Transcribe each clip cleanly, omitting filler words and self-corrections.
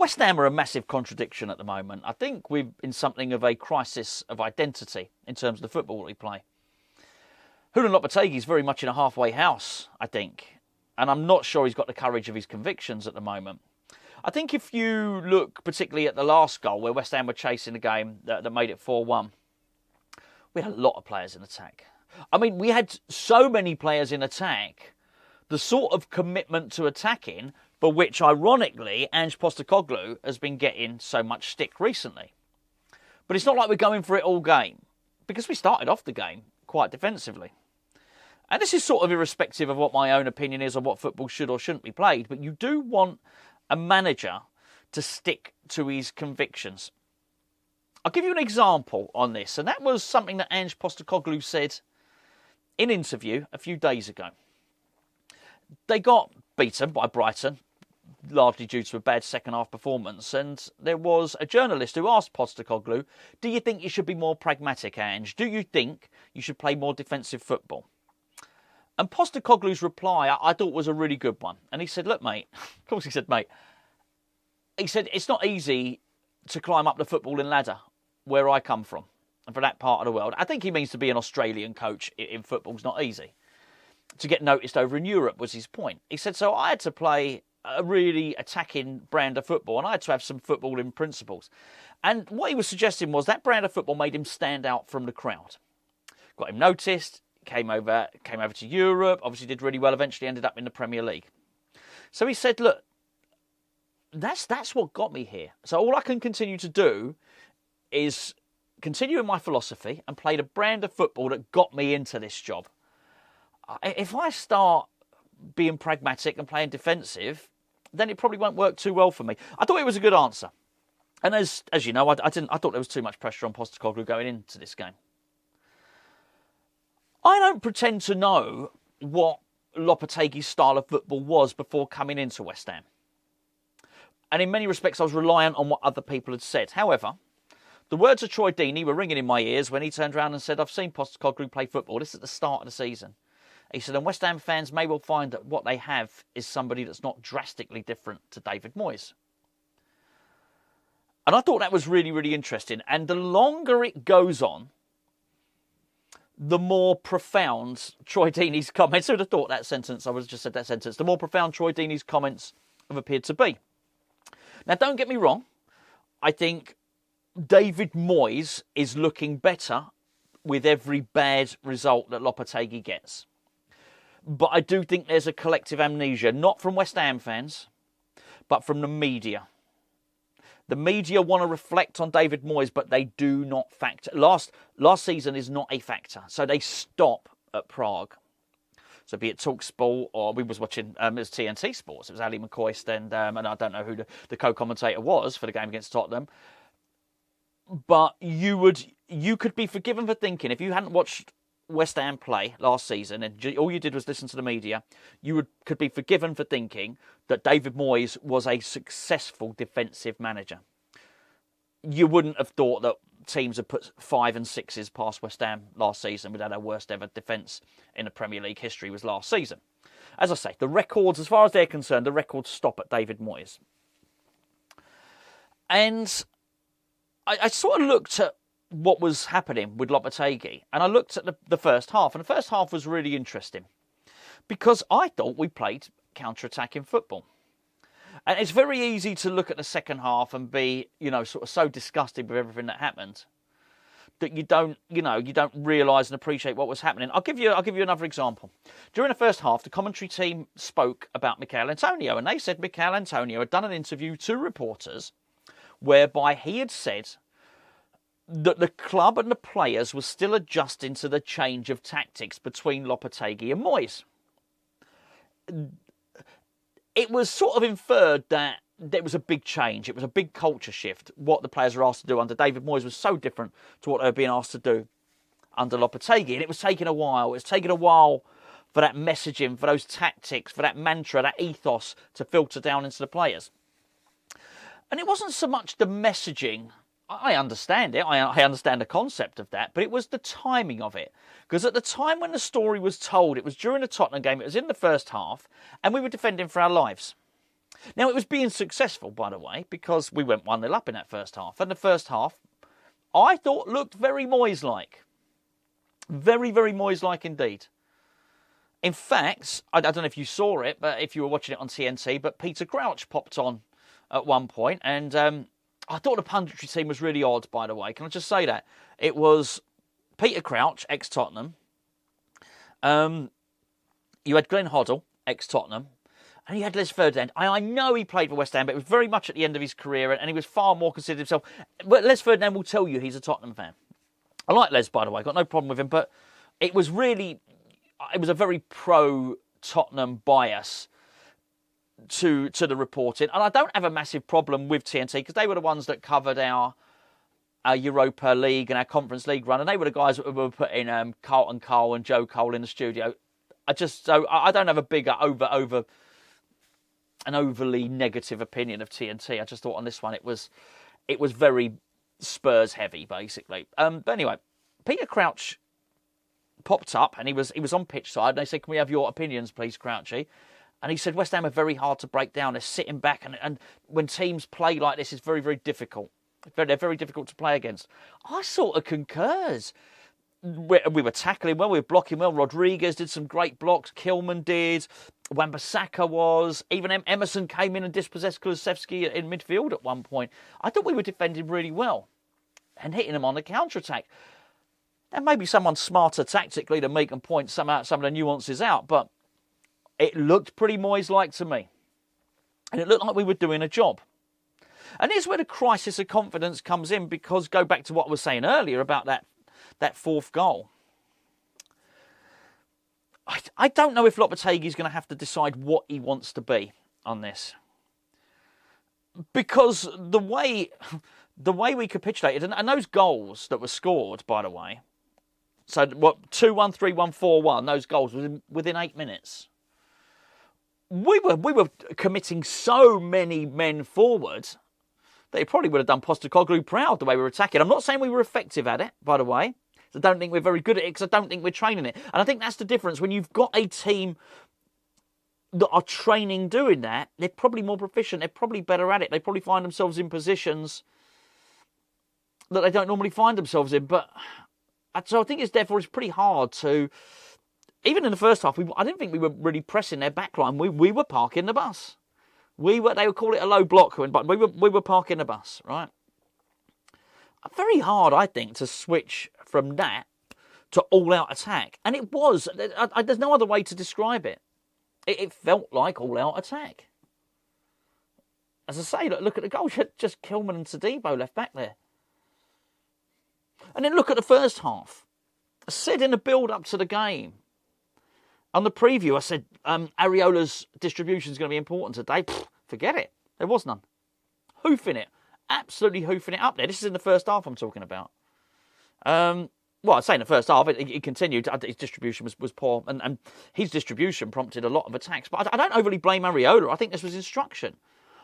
West Ham are a massive contradiction at the moment. I think we're in something of a crisis of identity in terms of the football we play. Julen Lopetegui is very much in a halfway house, I think. And I'm not sure he's got the courage of his convictions at the moment. I think if you look particularly at the last goal, where West Ham were chasing the game that made it 4-1, we had a lot of players in attack. I mean, we had so many players in attack, the sort of commitment to attacking for which, ironically, Ange Postecoglou has been getting so much stick recently. But it's not like we're going for it all game, because we started off the game quite defensively. And this is sort of irrespective of what my own opinion is on what football should or shouldn't be played, but you do want a manager to stick to his convictions. I'll give you an example on this, and that was something that Ange Postecoglou said in an interview a few days ago. They got beaten by Brighton, largely due to a bad second-half performance, and there was a journalist who asked Postecoglou, do you think you should be more pragmatic, Ange? Do you think you should play more defensive football? And Postecoglou's reply, I thought, was a really good one. And he said, look, mate, of course he said, mate, he said, it's not easy to climb up the footballing ladder where I come from and for that part of the world. I think he means to be an Australian coach in football's not easy. To get noticed over in Europe was his point. He said, so I had to play a really attacking brand of football and I had to have some footballing principles. And what he was suggesting was that brand of football made him stand out from the crowd. Got him noticed. Came over to Europe, obviously did really well, eventually ended up in the Premier League. So he said, look, that's what got me here. So all I can continue to do is continue in my philosophy and play the brand of football that got me into this job. If I start being pragmatic and playing defensive, then it probably won't work too well for me. I thought it was a good answer. And as you know, I thought there was too much pressure on Postecoglou going into this game. I don't pretend to know what Lopetegui's style of football was before coming into West Ham. And in many respects, I was reliant on what other people had said. However, the words of Troy Deeney were ringing in my ears when he turned around and said, I've seen Postecoglou play football. This is at the start of the season. He said, and West Ham fans may well find that what they have is somebody that's not drastically different to David Moyes. And I thought that was really, really interesting. And the longer it goes on, the more profound Troy Deeney's comments, who would have thought that sentence, I would have just said that sentence, the more profound Troy Deeney's comments have appeared to be. Now, don't get me wrong. I think David Moyes is looking better with every bad result that Lopetegui gets. But I do think there's a collective amnesia, not from West Ham fans, but from the media. The media want to reflect on David Moyes, but they do not factor. Last season is not a factor, so they stop at Prague. So be it TalkSport or we was watching it was TNT Sports. It was Ali McCoist and I don't know who the co-commentator was for the game against Tottenham. But you could be forgiven for thinking if you hadn't watched West Ham play last season and all you did was listen to the media, could be forgiven for thinking that David Moyes was a successful defensive manager. You wouldn't have thought that teams had put 5 and 6s past West Ham last season. We'd had our worst ever defence in the Premier League history was last season. As I say, the records, as far as they're concerned, the records stop at David Moyes. And I sort of looked at what was happening with Lopetegui. And I looked at the first half. And the first half was really interesting. Because I thought we played counter-attacking football. And it's very easy to look at the second half and be, sort of so disgusted with everything that happened that you don't realise and appreciate what was happening. I'll give you another example. During the first half, the commentary team spoke about Michail Antonio. And they said Michail Antonio had done an interview to reporters whereby he had said that the club and the players were still adjusting to the change of tactics between Lopetegui and Moyes. It was sort of inferred that there was a big change. It was a big culture shift. What the players were asked to do under David Moyes was so different to what they were being asked to do under Lopetegui. And it was taking a while. It was taking a while for that messaging, for those tactics, for that mantra, that ethos to filter down into the players. And it wasn't so much the messaging. I understand it. I understand the concept of that. But it was the timing of it. Because at the time when the story was told, it was during the Tottenham game. It was in the first half. And we were defending for our lives. Now, it was being successful, by the way, because we went 1-0 up in that first half. And the first half, I thought, looked very Moyes-like. Very, very Moyes-like indeed. In fact, I don't know if you saw it, but if you were watching it on TNT, but Peter Crouch popped on at one point, and I thought the punditry team was really odd, by the way. Can I just say that? It was Peter Crouch, ex-Tottenham. You had Glenn Hoddle, ex-Tottenham. And you had Les Ferdinand. I know he played for West Ham, but it was very much at the end of his career, and he was far more considered himself. But Les Ferdinand will tell you he's a Tottenham fan. I like Les, by the way. Got no problem with him, but it was a very pro-Tottenham bias to the reporting. And I don't have a massive problem with TNT, because they were the ones that covered our Europa League and our Conference League run, and they were the guys that were putting Carlton Cole and Joe Cole in the studio. I don't have a bigger an overly negative opinion of TNT. I just thought on this one it was very Spurs heavy, basically. But anyway, Peter Crouch popped up, and he was on pitch side, and they said, "Can we have your opinions, please, Crouchy?" And he said, West Ham are very hard to break down. They're sitting back, and when teams play like this, it's very, very difficult. They're very difficult to play against. I sort of concurs. We were tackling well, we were blocking well. Rodriguez did some great blocks. Kilman did. Wan-Bissaka was. Even Emerson came in and dispossessed Kulusevski in midfield at one point. I thought we were defending really well and hitting them on the counter-attack. And maybe someone smarter tactically to make and point some of the nuances out, but it looked pretty Moyes-like to me. And it looked like we were doing a job. And here's where the crisis of confidence comes in, because go back to what I was saying earlier about that fourth goal. I don't know if Lopetegui's going to have to decide what he wants to be on this. Because the way we capitulated, and those goals that were scored, by the way, so what, 2-1, 3-1, 4-1, those goals were within 8 minutes. We were committing so many men forward that it probably would have done Postecoglou proud the way we were attacking. I'm not saying we were effective at it, by the way. I don't think we're very good at it, because I don't think we're training it. And I think that's the difference. When you've got a team that are training doing that, they're probably more proficient. They're probably better at it. They probably find themselves in positions that they don't normally find themselves in. But so I think it's pretty hard to, even in the first half, I didn't think we were really pressing their backline. We were parking the bus. They would call it a low block, but we were parking the bus, right? Very hard, I think, to switch from that to all-out attack. And it was. There's no other way to describe it. It felt like all-out attack. As I say, look at the goal. Just Kilman and Todibo left back there. And then look at the first half. I said in the build-up to the game, on the preview, I said, Areola's distribution is going to be important today. Forget it. There was none. Hoofing it. Absolutely hoofing it up there. This is in the first half I'm talking about. Well, I'd say in the first half, it continued. His distribution was poor, and his distribution prompted a lot of attacks. But I don't overly blame Areola. I think this was instruction.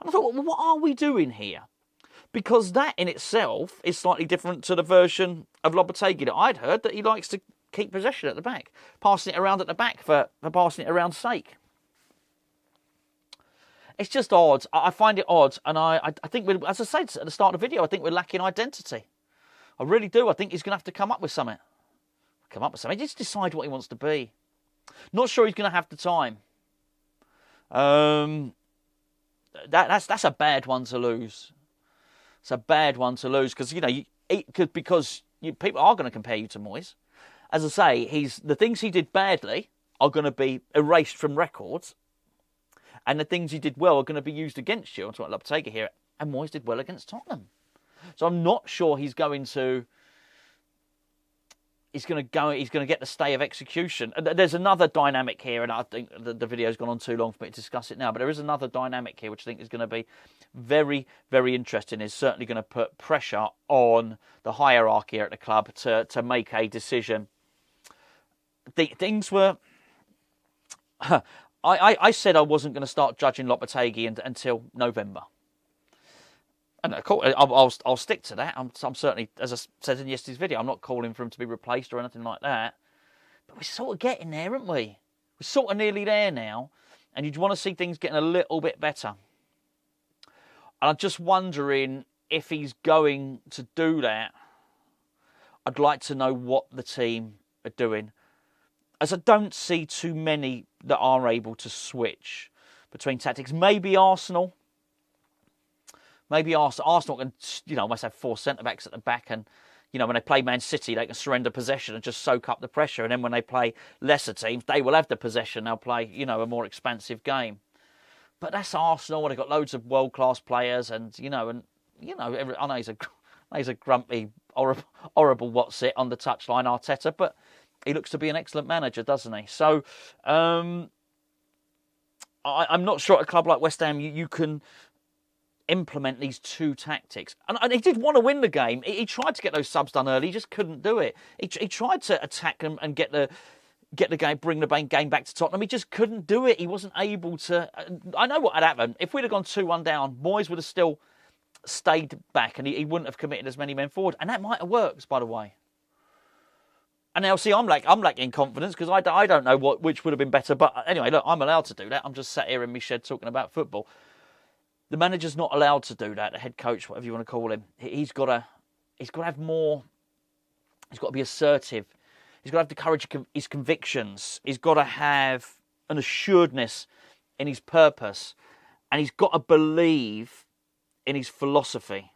And I thought, well, what are we doing here? Because that in itself is slightly different to the version of Lopetegui that I'd heard, that he likes to keep possession at the back, passing it around at the back for passing it around's sake. It's just odd. I find it odd, and I think, as I said at the start of the video, I think we're lacking identity. I really do. I think he's going to have to come up with something. Just decide what he wants to be. Not sure he's going to have the time. That's a bad one to lose. It's a bad one to lose, because people are going to compare you to Moyes. As I say, the things he did badly are going to be erased from records, and the things he did well are going to be used against you. That's what Lopetegui here. And Moyes did well against Tottenham. So I'm not sure he's going to get the stay of execution. There's another dynamic here, and I think the video's gone on too long for me to discuss it now, but there is another dynamic here which I think is going to be very, very interesting. It's certainly going to put pressure on the hierarchy here at the club to make a decision. Things were... I said I wasn't going to start judging Lopetegui until November. And I'll stick to that. I'm certainly, as I said in yesterday's video, I'm not calling for him to be replaced or anything like that. But we're sort of getting there, aren't we? We're sort of nearly there now. And you'd want to see things getting a little bit better. And I'm just wondering if he's going to do that. I'd like to know what the team are doing, as I don't see too many that are able to switch between tactics. Maybe Arsenal. Arsenal can, almost have 4 centre-backs at the back, and, when they play Man City, they can surrender possession and just soak up the pressure. And then when they play lesser teams, they will have the possession. They'll play, a more expansive game. But that's Arsenal. They've got loads of world-class players, and, I know he's a grumpy, horrible what's it on the touchline, Arteta, but he looks to be an excellent manager, doesn't he? So I'm not sure at a club like West Ham you can implement these 2 tactics. And he did want to win the game. He tried to get those subs done early. He just couldn't do it. He tried to attack them and get the game, bring the game back to Tottenham. He just couldn't do it. He wasn't able to. I know what had happened. If we'd have gone 2-1 down, Moyes would have still stayed back, and he wouldn't have committed as many men forward. And that might have worked, by the way. And now, see, I'm lacking confidence because I don't know which would have been better. But anyway, look, I'm allowed to do that. I'm just sat here in my shed talking about football. The manager's not allowed to do that. The head coach, whatever you want to call him, he's got to have more. He's got to be assertive. He's got to have the courage of his convictions. He's got to have an assuredness in his purpose, and he's got to believe in his philosophy.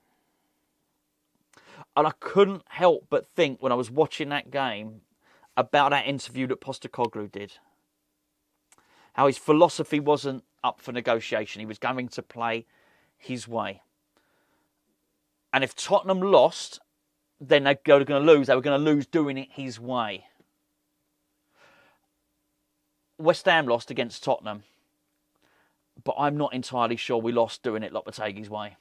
And I couldn't help but think when I was watching that game about that interview that Postecoglou did. How his philosophy wasn't up for negotiation. He was going to play his way. And if Tottenham lost, then they were going to lose. They were going to lose doing it his way. West Ham lost against Tottenham. But I'm not entirely sure we lost doing it Lopetegui's way.